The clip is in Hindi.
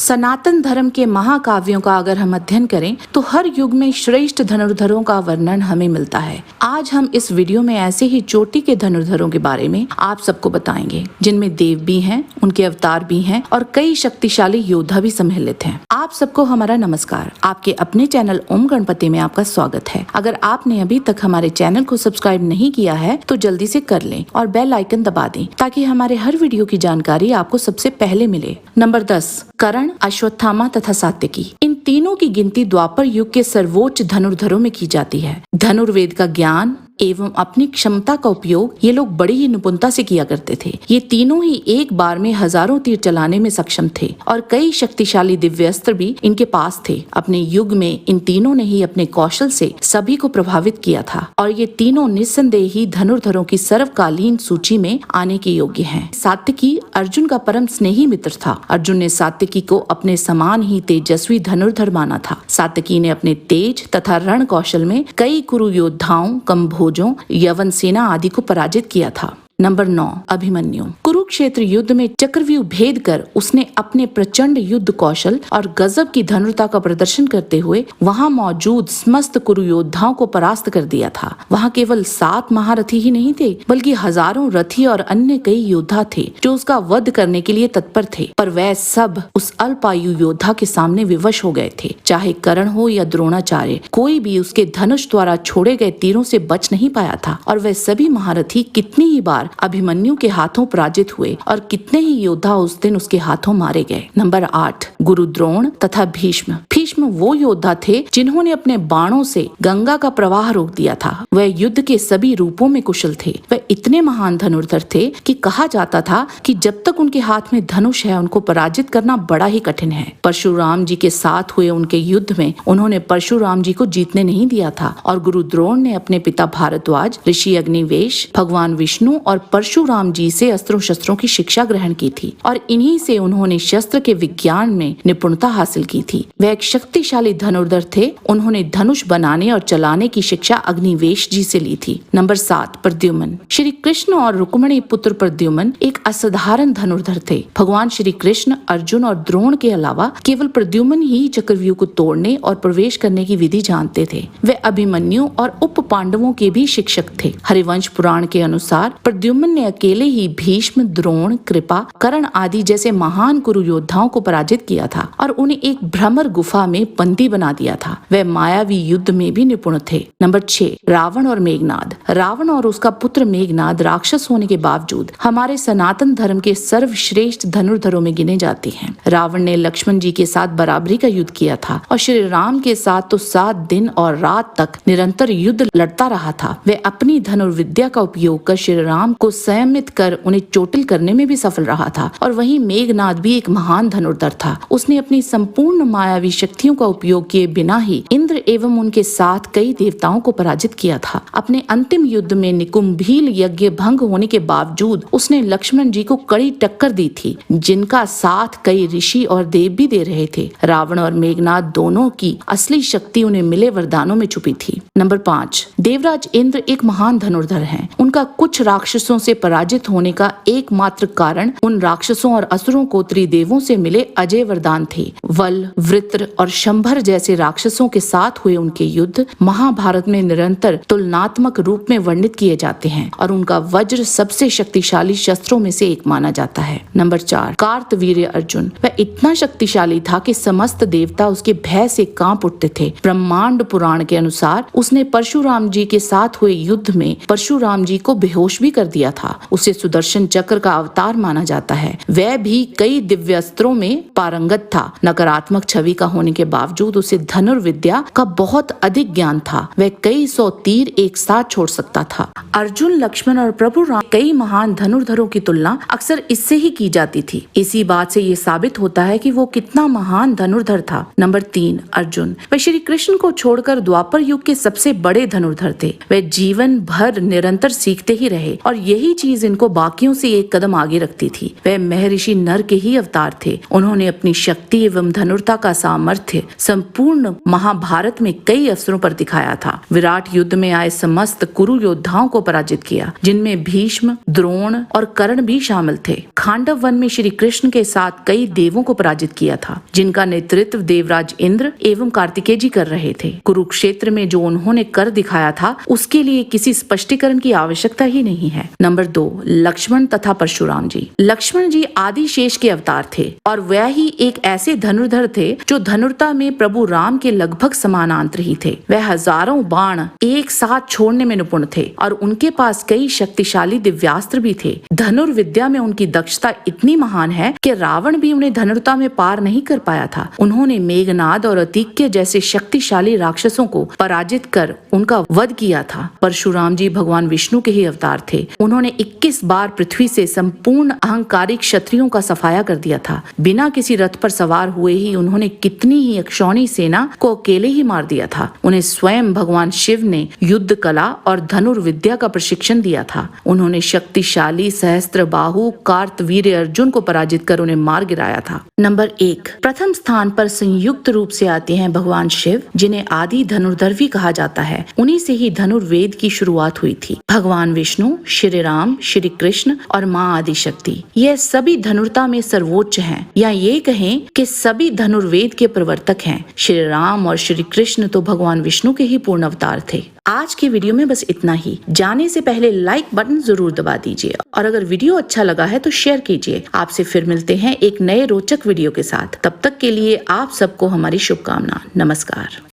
सनातन धर्म के महाकाव्यों का अगर हम अध्ययन करें तो हर युग में श्रेष्ठ धनुर्धरों का वर्णन हमें मिलता है। आज हम इस वीडियो में ऐसे ही चोटी के धनुर्धरों के बारे में आप सबको बताएंगे, जिनमें देव भी हैं, उनके अवतार भी हैं और कई शक्तिशाली योद्धा भी सम्मिलित हैं। आप सबको हमारा नमस्कार। आपके अपने चैनल ओम गणपति में आपका स्वागत है। अगर आपने अभी तक हमारे चैनल को सब्सक्राइब नहीं किया है तो जल्दी से कर लें और बेल आइकन दबा दें ताकि हमारे हर वीडियो की जानकारी आपको सबसे पहले मिले। नंबर 10, कर्ण, अश्वत्थामा तथा सात्यकी। इन तीनों की गिनती द्वापर युग के सर्वोच्च धनुर्धरों में की जाती है। धनुर्वेद का ज्ञान एवं अपनी क्षमता का उपयोग ये लोग बड़ी ही निपुणता से किया करते थे। ये तीनों ही एक बार में हजारों तीर चलाने में सक्षम थे और कई शक्तिशाली दिव्यास्त्र भी इनके पास थे। अपने युग में इन तीनों ने ही अपने कौशल से सभी को प्रभावित किया था और ये तीनों निस्संदेह ही धनुर्धरों की सर्वकालीन सूची में आने के योग्य हैं। सात्यकी अर्जुन का परम स्नेही मित्र था। अर्जुन ने सात्यकी को अपने समान ही तेजस्वी धनुर्धर माना था। सात्यकी ने अपने तेज तथा रण कौशल में कई कुरु योद्धाओं, कम्भोजों, यवन सेना आदि को पराजित किया था। नंबर 9, अभिमन्यु। कुरुक्षेत्र युद्ध में चक्रव्यूह भेद कर उसने अपने प्रचंड युद्ध कौशल और गजब की धनुर्ता का प्रदर्शन करते हुए वहां मौजूद समस्त कुरु योद्धाओं को परास्त कर दिया था। वहां केवल 7 महारथी ही नहीं थे बल्कि हजारों रथी और अन्य कई योद्धा थे जो उसका वध करने के लिए तत्पर थे, पर वह सब उस अल्पायु योद्धा के सामने विवश हो गए थे। चाहे कर्ण हो या द्रोणाचार्य, कोई भी उसके धनुष द्वारा छोड़े गए तीरों से बच नहीं पाया था और वह सभी महारथी कितनी ही बार अभिमन्यु के हाथों पराजित हुए और कितने ही योद्धा उस दिन उसके हाथों मारे गए। नंबर 8, गुरु द्रोण तथा भीष्म। भीष्म वो योद्धा थे जिन्होंने अपने बाणों से गंगा का प्रवाह रोक दिया था। वह युद्ध के सभी रूपों में कुशल थे। वह इतने महान धनुर्धर थे कि कहा जाता था कि जब तक उनके हाथ में धनुष है उनको पराजित करना बड़ा ही कठिन है। परशुराम जी के साथ हुए उनके युद्ध में उन्होंने परशुराम जी को जीतने नहीं दिया था और गुरु द्रोण ने अपने पिता भारद्वाज, ऋषि अग्निवेश, भगवान विष्णु और परशुराम जी से अस्त्रों शस्त्रों की शिक्षा ग्रहण की थी और इन्हीं से उन्होंने शस्त्र के विज्ञान में निपुणता हासिल की थी। वह एक शक्तिशाली धनुर्धर थे। उन्होंने धनुष बनाने और चलाने की शिक्षा अग्निवेश जी से ली थी। नंबर 7, प्रद्युम्न। श्री कृष्ण और रुक्मिणी पुत्र प्रद्युम्न एक असाधारण धनुर्धर थे। भगवान श्री कृष्ण, अर्जुन और द्रोण के अलावा केवल प्रद्युम्न ही चक्रव्यूह को तोड़ने और प्रवेश करने की विधि जानते थे। वे अभिमन्यु और उप पांडवों के भी शिक्षक थे। हरिवंश पुराण के अनुसार प्रद्युम्न ने अकेले ही भीष्म, द्रोण, कृपा, कर्ण आदि जैसे महान कुरु योद्धाओं को पराजित किया था और उन्हें एक भ्रमर गुफा में बंदी बना दिया था। वह मायावी युद्ध में भी निपुण थे। नंबर 6, रावण और मेघनाद। रावण और उसका पुत्र मेघनाद राक्षस होने के बावजूद हमारे सनातन धर्म के सर्वश्रेष्ठ धनुर्धरों में गिने जाते हैं। रावण ने लक्ष्मण जी के साथ बराबरी का युद्ध किया था और श्री राम के साथ तो 7 दिन और रात तक निरंतर युद्ध लड़ता रहा था। वह अपनी धनुर्विद्या का उपयोग कर श्री राम को संयमित कर उन्हें चोटिल करने में भी सफल रहा था। और वहीं मेघनाद भी एक महान धनुर्धर था। उसने अपनी संपूर्ण मायावी शक्तियों का उपयोग किए बिना ही इंद्र एवं उनके साथ कई देवताओं को पराजित किया था। अपने अंतिम युद्ध में निकुंभील यज्ञ भंग होने के बावजूद उसने लक्ष्मण जी को कड़ी टक्कर दी थी, जिनका साथ कई ऋषि और देव भी दे रहे थे। रावण और मेघनाद दोनों की असली शक्ति उन्हें मिले वरदानों में छुपी थी। नंबर 5, देवराज इंद्र एक महान धनुर्धर हैं। उनका कुछ राक्षसों से पराजित होने का एकमात्र कारण उन राक्षसों और असुरों को त्रिदेवों से मिले अजय वरदान थे। वल, वृत्र और शंभर जैसे राक्षसों के साथ हुए उनके युद्ध महाभारत में निरंतर तुलनात्मक रूप में वर्णित किए जाते हैं और उनका वज्र सबसे शक्तिशाली शस्त्रों में से एक माना जाता है। नंबर 4, कार्तवीर्य अर्जुन। वह इतना शक्तिशाली था कि समस्त देवता उसके भय से कांप उठते थे। ब्रह्मांड पुराण के अनुसार उसने परशुराम जी के साथ हुए युद्ध में परशुराम जी को बेहोश भी कर दिया था। उसे सुदर्शन चक्र का अवतार माना जाता है। वह भी कई दिव्यास्त्रों में पारंगत था। नकारात्मक छवि का होने के बावजूद उसे धनुर्विद्या का बहुत अधिक ज्ञान था। वह कई 100 तीर एक साथ छोड़ सकता था। अर्जुन, लक्ष्मण और प्रभु राम कई महान धनुर्धरों की तुलना अक्सर इससे ही की जाती थी। इसी बात से ये साबित होता है कि वो कितना महान धनुर्धर था। नंबर 3, अर्जुन। वह श्री कृष्ण को छोड़कर द्वापर युग के सबसे बड़े धनुर्धर थे। वह जीवन भर निरंतर सीखते ही रहे और यही चीज इनको बाकियों से एक कदम आगे रखती थी। वह महर्षि नर के ही अवतार थे। उन्होंने अपनी शक्ति एवं धनुर्ता का सामर्थ्य संपूर्ण महाभारत महाभारत में कई अवसरों पर दिखाया था। विराट युद्ध में आए समस्त कुरु योद्धाओं को पराजित किया, जिनमें भीष्म, द्रोण और कर्ण भी शामिल थे। खांडव वन में श्री कृष्ण के साथ कई देवों को पराजित किया था, जिनका नेतृत्व देवराज इंद्र एवं कार्तिकेय जी कर रहे थे। कुरुक्षेत्र में जो उन्होंने कर दिखाया था, उसके लिए किसी स्पष्टीकरण की आवश्यकता ही नहीं है। नंबर 2, लक्ष्मण तथा परशुराम जी। लक्ष्मण जी आदिशेष के अवतार थे और वह ही एक ऐसे धनुर्धर थे जो धनुर्ता में प्रभु राम के लगभग समानांतर ही थे। वह हजारों बाण एक साथ छोड़ने में निपुण थे और उनके पास कई शक्तिशाली दिव्यास्त्र भी थे। धनुर्विद्या में उनकी दक्षता इतनी महान है कि रावण भी उन्हें धनुर्ता में पार नहीं कर पाया था। उन्होंने मेघनाद और अतिक्य जैसे शक्तिशाली राक्षसों को पराजित कर उनका वध किया था। परशुराम जी भगवान विष्णु के ही अवतार थे। उन्होंने 21 बार पृथ्वी से संपूर्ण अहंकारी क्षत्रियों का सफाया कर दिया था। बिना किसी रथ पर सवार हुए ही उन्होंने कितनी ही अक्षौणी सेना को अकेले ही मार दिया था। उन्हें स्वयं भगवान शिव ने युद्ध कला और धनुर्विद्या का प्रशिक्षण दिया था। उन्होंने शक्तिशाली सहस्त्रबाहु कार्तवीर्य अर्जुन को पराजित कर उन्हें मार गिराया था। नंबर 1, प्रथम स्थान पर संयुक्त रूप से आते हैं भगवान शिव, जिन्हें आदि धनुर्धर भी कहा जाता है। उन्हीं से ही धनुर्वेद की शुरुआत हुई थी। भगवान विष्णु, श्री राम, श्री कृष्ण और माँ आदिशक्ति, यह सभी धनुर्ता में सर्वोच्च हैं, या ये कहें कि सभी धनुर्वेद के प्रवर्तक हैं। श्री राम और श्री कृष्ण तो भगवान विष्णु के ही पूर्ण अवतार थे। आज के वीडियो में बस इतना ही। जाने से पहले लाइक बटन जरूर दबा दीजिए और अगर वीडियो अच्छा लगा है तो शेयर कीजिए। आपसे फिर मिलते हैं एक नए रोचक वीडियो के साथ। तब तक के लिए आप सबको हमारी शुभकामना। नमस्कार।